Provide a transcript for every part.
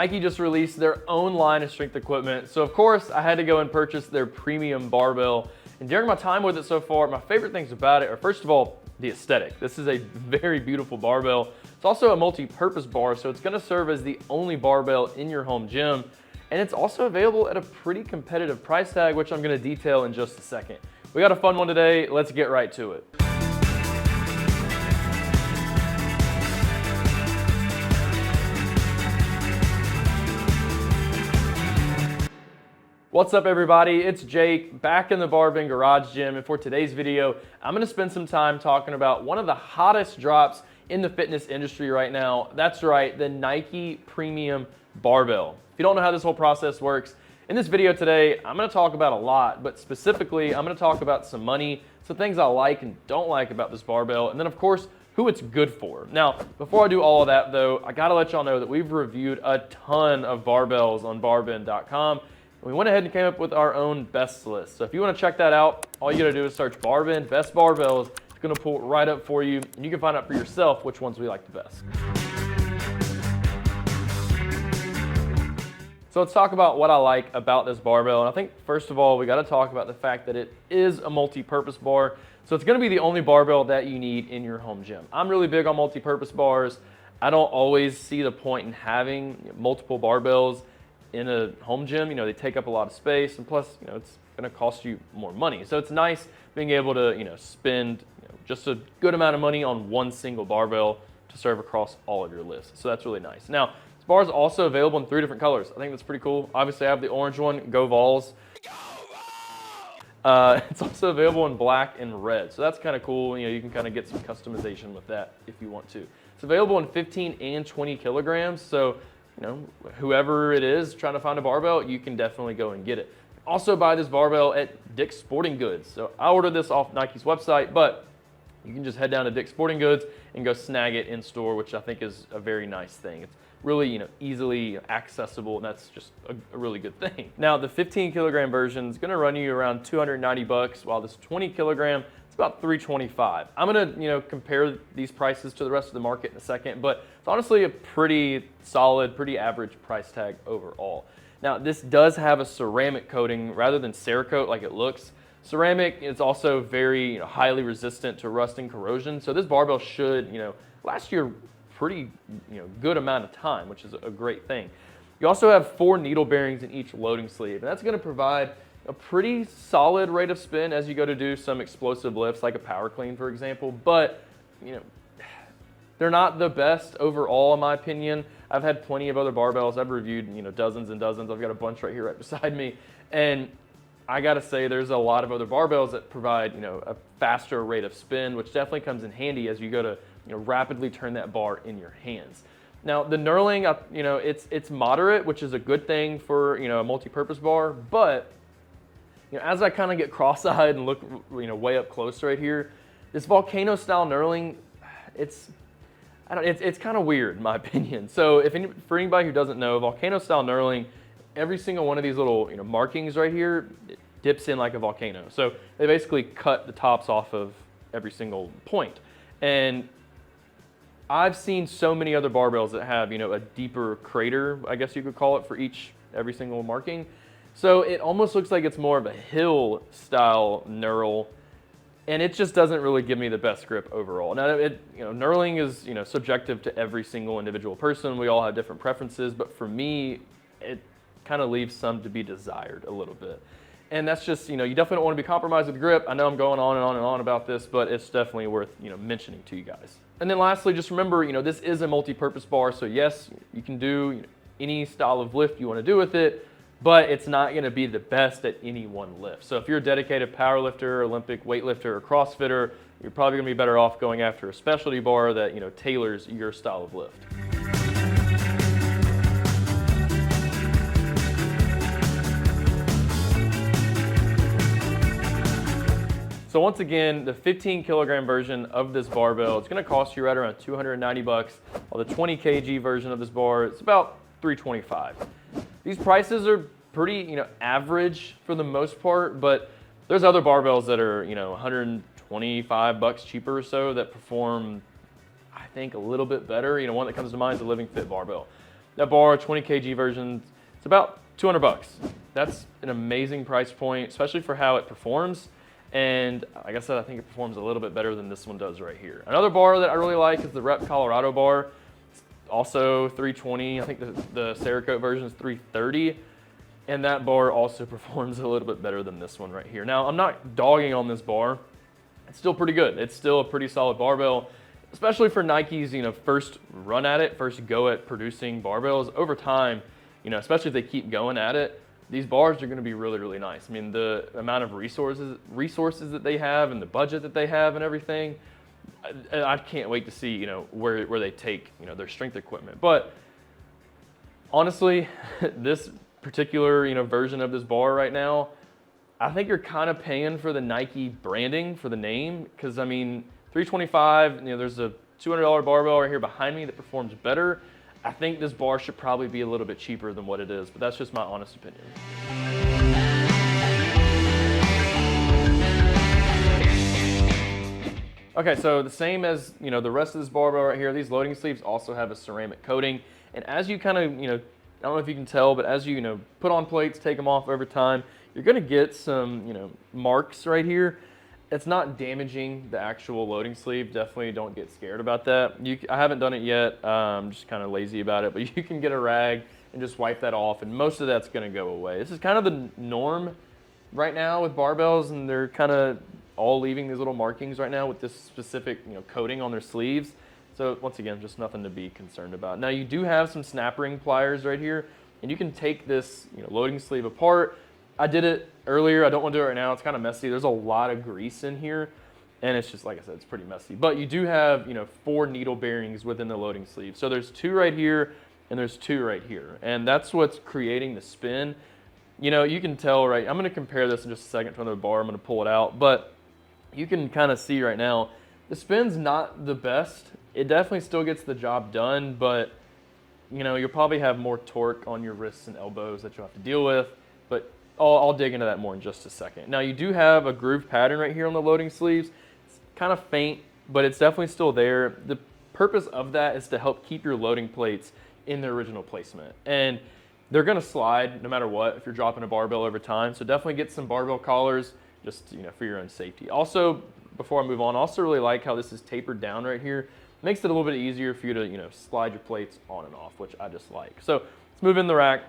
Nike just released their own line of strength equipment, so of course I had to go and purchase their premium barbell. And during my time with it so far, my favorite things about it are, first of all, the aesthetic. This is a very beautiful barbell. It's also a multi-purpose bar, so it's gonna serve as the only barbell in your home gym. And it's also available at a pretty competitive price tag, which I'm gonna detail in just a second. We got a fun one today, let's get right to it. What's up everybody, it's Jake, back in the Barbell Garage Gym, and for today's video, I'm gonna spend some time talking about one of the hottest drops in the fitness industry right now. That's right, the Nike Premium Barbell. If you don't know how this whole process works, in this video today, I'm gonna talk about a lot, but specifically, I'm gonna talk about some money, some things I like and don't like about this barbell, and then of course, who it's good for. Now, before I do all of that though, I gotta let y'all know that we've reviewed a ton of barbells on barbend.com. We went ahead and came up with our own best list. So if you want to check that out, all you got to do is search Barbend Best Barbells. It's going to pull it right up for you, and you can find out for yourself which ones we like the best. So let's talk about what I like about this barbell. And I think first of all, we got to talk about the fact that it is a multi-purpose bar. So it's going to be the only barbell that you need in your home gym. I'm really big on multi-purpose bars. I don't always see the point in having multiple barbells in a home gym. You know, they take up a lot of space, and plus, you know, it's going to cost you more money. So it's nice being able to, you know, spend just a good amount of money on one single barbell to serve across all of your lifts. So that's really nice. Now, this bar is also available in 3 different colors. I think that's pretty cool. Obviously, I have the orange one, Go Vols. It's also available in black and red. So that's kind of cool. You know, you can kind of get some customization with that if you want to. It's available in 15 and 20 kilograms. So you know, whoever it is trying to find a barbell, you can definitely go and get it. Also buy this barbell at Dick's Sporting Goods. So I ordered this off Nike's website, but you can just head down to Dick's Sporting Goods and go snag it in store, which I think is a very nice thing. It's really, you know, easily accessible, and that's just a really good thing. Now, the 15 kilogram version is gonna run you around 290 bucks, while this 20 kilogram, it's about 325. I'm gonna, you know, compare these prices to the rest of the market in a second, but it's honestly a pretty solid, pretty average price tag overall. Now, this does have a ceramic coating rather than Cerakote like it looks. Ceramic is also very, you know, highly resistant to rust and corrosion, so this barbell should, you know, last you a pretty, you know, good amount of time, which is a great thing. You also have 4 needle bearings in each loading sleeve, and that's gonna provide a pretty solid rate of spin as you go to do some explosive lifts like a power clean, for example, but you know, they're not the best overall in my opinion. I've had plenty of other barbells. I've reviewed, you know, dozens and dozens. I've got a bunch right here right beside me, and I gotta say there's a lot of other barbells that provide, you know, a faster rate of spin, which definitely comes in handy as you go to, you know, rapidly turn that bar in your hands. Now the knurling, you know, it's moderate, which is a good thing for, you know, a multi-purpose bar, but you know, as I kind of get cross-eyed and look, you know, way up close right here, this volcano style knurling, it's kind of weird in my opinion. So for anybody who doesn't know, volcano style knurling, every single one of these little, you know, markings right here, it dips in like a volcano. So they basically cut the tops off of every single point. And I've seen so many other barbells that have, you know, a deeper crater, I guess you could call it, for every single marking. So it almost looks like it's more of a hill style knurl, and it just doesn't really give me the best grip overall. Now, you know, knurling is, you know, subjective to every single individual person. We all have different preferences, but for me, it kind of leaves some to be desired a little bit. And that's just, you know, you definitely don't want to be compromised with grip. I know I'm going on and on and on about this, but it's definitely worth, you know, mentioning to you guys. And then lastly, just remember, you know, this is a multi-purpose bar, so yes, you can do, you know, any style of lift you want to do with it, but it's not going to be the best at any one lift. So if you're a dedicated power lifter, Olympic weightlifter, or CrossFitter, you're probably going to be better off going after a specialty bar that, you know, tailors your style of lift. So once again, the 15 kilogram version of this barbell, it's going to cost you right around 290 bucks, while the 20 kg version of this bar, it's about 325. These prices are pretty, you know, average for the most part, but there's other barbells that are, you know, 125 bucks cheaper or so that perform, I think, a little bit better. You know, one that comes to mind is the Living Fit barbell. That bar, 20 kg version, it's about 200 bucks. That's an amazing price point, especially for how it performs. And like I said, I think it performs a little bit better than this one does right here. Another bar that I really like is the Rep Colorado bar. It's also 320. I think the Cerakote version is 330. And that bar also performs a little bit better than this one right here. Now, I'm not dogging on this bar. It's still pretty good. It's still a pretty solid barbell, especially for Nike's, first run at it, first go at producing barbells. Over time, especially if they keep going at it, these bars are going to be really, really nice. I mean, the amount of resources that they have and the budget that they have and everything, I can't wait to see, where they take, their strength equipment. But honestly, this particular, version of this bar right now, I think you're kind of paying for the Nike branding, for the name, because I mean, 325, there's a $200 barbell right here behind me that performs better. I think this bar should probably be a little bit cheaper than what it is, but that's just my honest opinion. Okay, so the same as the rest of this barbell right here, these loading sleeves also have a ceramic coating, and as you kind of I don't know if you can tell, but as you put on plates, take them off over time, you're going to get some marks right here. It's not damaging the actual loading sleeve. Definitely don't get scared about that. I haven't done it yet. I'm just kind of lazy about it, but you can get a rag and just wipe that off, and most of that's going to go away. This is kind of the norm right now with barbells, and they're kind of all leaving these little markings right now with this specific coating on their sleeves. So once again, just nothing to be concerned about. Now you do have some snap ring pliers right here, and you can take this loading sleeve apart. I did it earlier. I don't want to do it right now. It's kind of messy. There's a lot of grease in here, and it's just, like I said, it's pretty messy. But you do have 4 needle bearings within the loading sleeve. So there's 2 right here, and there's 2 right here, and that's what's creating the spin. You can tell, right? I'm going to compare this in just a second to another bar. I'm going to pull it out, but you can kind of see right now the spin's not the best. It definitely still gets the job done, but you'll probably have more torque on your wrists and elbows that you'll have to deal with. But I'll dig into that more in just a second. Now you do have a groove pattern right here on the loading sleeves. It's kind of faint, but it's definitely still there. The purpose of that is to help keep your loading plates in their original placement. And they're gonna slide no matter what if you're dropping a barbell over time. So definitely get some barbell collars just for your own safety. Also, before I move on, I also really like how this is tapered down right here. It makes it a little bit easier for you to slide your plates on and off, which I just like. So let's move in the rack.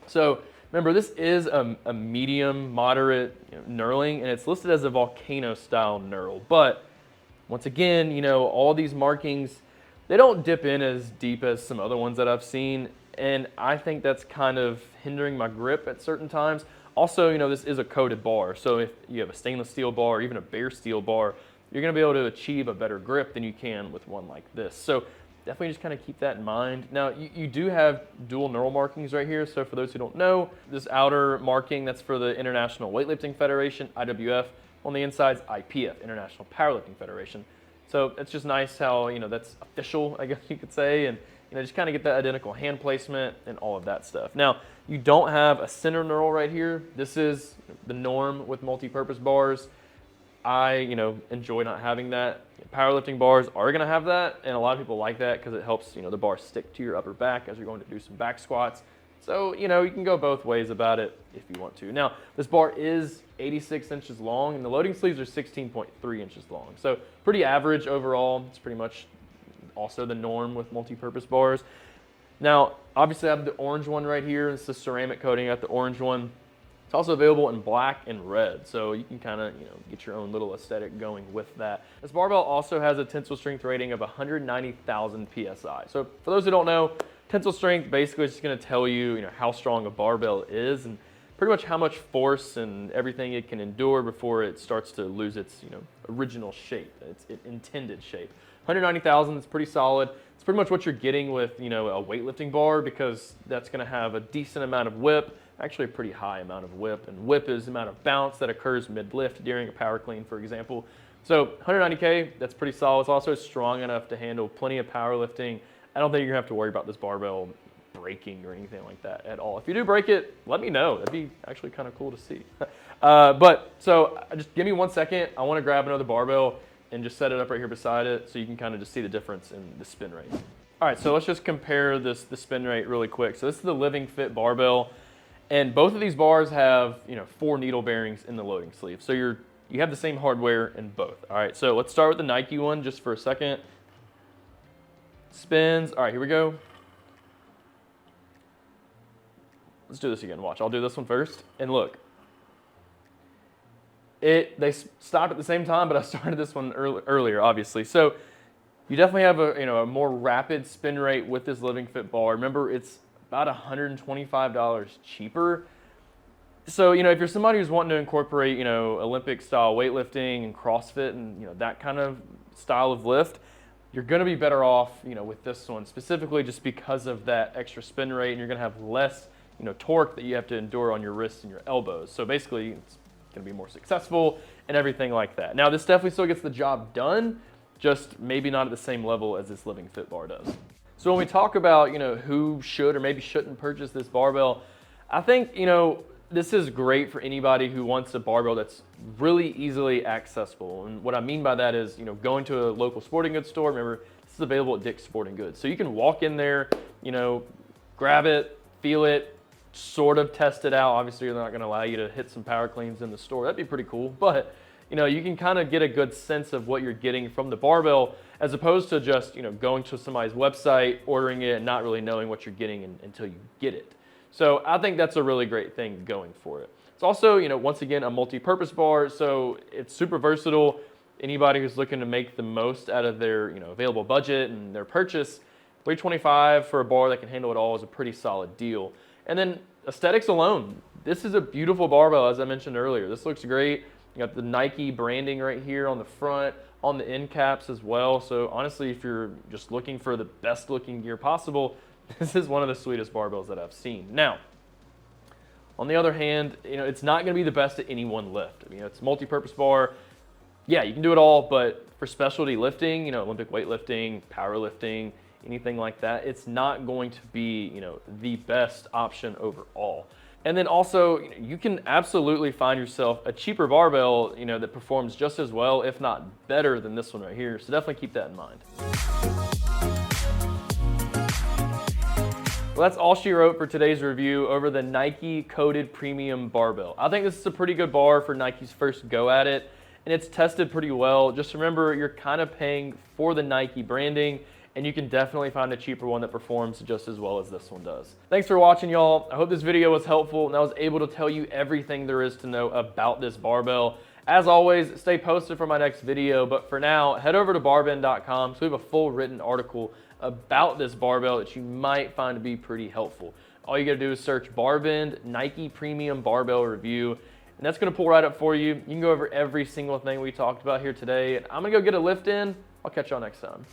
So remember, this is a medium, moderate knurling, and it's listed as a volcano-style knurl. But once again, all these markings, they don't dip in as deep as some other ones that I've seen, and I think that's kind of hindering my grip at certain times. Also, this is a coated bar, so if you have a stainless steel bar or even a bare steel bar, you're going to be able to achieve a better grip than you can with one like this. So definitely just kind of keep that in mind. Now, you do have dual knurl markings right here. So for those who don't know, this outer marking, that's for the International Weightlifting Federation, IWF. On the inside is IPF, International Powerlifting Federation. So it's just nice how, that's official, I guess you could say, and just kind of get that identical hand placement and all of that stuff. Now, you don't have a center knurl right here. This is the norm with multi-purpose bars. I, enjoy not having that. Powerlifting bars are going to have that, and a lot of people like that because it helps, the bar stick to your upper back as you're going to do some back squats. So, you can go both ways about it if you want to. Now, this bar is 86 inches long, and the loading sleeves are 16.3 inches long. So, pretty average overall. It's pretty much also the norm with multi-purpose bars. Now, obviously, I have the orange one right here. It's the ceramic coating. I got the orange one. It's also available in black and red, so you can kind of get your own little aesthetic going with that. This barbell also has a tensile strength rating of 190,000 psi. So for those who don't know, tensile strength basically is just going to tell you how strong a barbell is and pretty much how much force and everything it can endure before it starts to lose its original shape, its intended shape. 190,000 is pretty solid. It's pretty much what you're getting with a weightlifting bar because that's going to have a decent amount of whip. Actually a pretty high amount of whip, and whip is the amount of bounce that occurs mid-lift during a power clean, for example. So 190K, that's pretty solid. It's also strong enough to handle plenty of powerlifting. I don't think you're gonna have to worry about this barbell breaking or anything like that at all. If you do break it, let me know. That'd be actually kind of cool to see. So just give me 1 second. I wanna grab another barbell and just set it up right here beside it so you can kind of just see the difference in the spin rate. All right, so let's just compare the spin rate really quick. So this is the Living Fit barbell, and both of these bars have 4 needle bearings in the loading sleeve. So you have the same hardware in both. All right, so let's start with the Nike one just for a second. Spins. All right, here we go. Let's do this again. Watch. I'll do this one first, and look. They stopped at the same time, but I started this one earlier, obviously. So you definitely have a more rapid spin rate with this Living Fit bar. Remember, it's about $125 cheaper. So if you're somebody who's wanting to incorporate Olympic style weightlifting and CrossFit and that kind of style of lift, you're going to be better off with this one, specifically just because of that extra spin rate, and you're going to have less torque that you have to endure on your wrists and your elbows. So basically, it's going to be more successful and everything like that. Now, this definitely still gets the job done, just maybe not at the same level as this Living Fit bar does. So when we talk about who should or maybe shouldn't purchase this barbell, I think this is great for anybody who wants a barbell that's really easily accessible. And what I mean by that is going to a local sporting goods store. Remember, this is available at Dick's Sporting Goods, so you can walk in there, grab it, feel it, sort of test it out. Obviously, they're not going to allow you to hit some power cleans in the store. That'd be pretty cool, but you can kind of get a good sense of what you're getting from the barbell, as opposed to just going to somebody's website, ordering it, and not really knowing what you're getting until you get it. So I think that's a really great thing going for it. It's also once again a multi-purpose bar, so it's super versatile. Anybody who's looking to make the most out of their available budget and their purchase, $325 for a bar that can handle it all is a pretty solid deal. And then aesthetics alone, this is a beautiful barbell, as I mentioned earlier. This looks great. You got the Nike branding right here on the front, on the end caps as well. So honestly, if you're just looking for the best looking gear possible, this is one of the sweetest barbells that I've seen. Now, on the other hand, it's not going to be the best at any one lift. It's a multi-purpose bar. Yeah, you can do it all, but for specialty lifting, Olympic weightlifting, powerlifting, anything like that, it's not going to be, the best option overall. And then also, you can absolutely find yourself a cheaper barbell, that performs just as well, if not better than this one right here. So definitely keep that in mind. Well, that's all she wrote for today's review over the Nike Coated Premium Barbell. I think this is a pretty good bar for Nike's first go at it, and it's tested pretty well. Just remember, you're kind of paying for the Nike branding, and you can definitely find a cheaper one that performs just as well as this one does. Thanks for watching, y'all. I hope this video was helpful and I was able to tell you everything there is to know about this barbell. As always, stay posted for my next video, but for now, head over to barbend.com so we have a full written article about this barbell that you might find to be pretty helpful. All you gotta do is search Barbend Nike Premium Barbell Review, and that's gonna pull right up for you. You can go over every single thing we talked about here today, and I'm gonna go get a lift in. I'll catch y'all next time.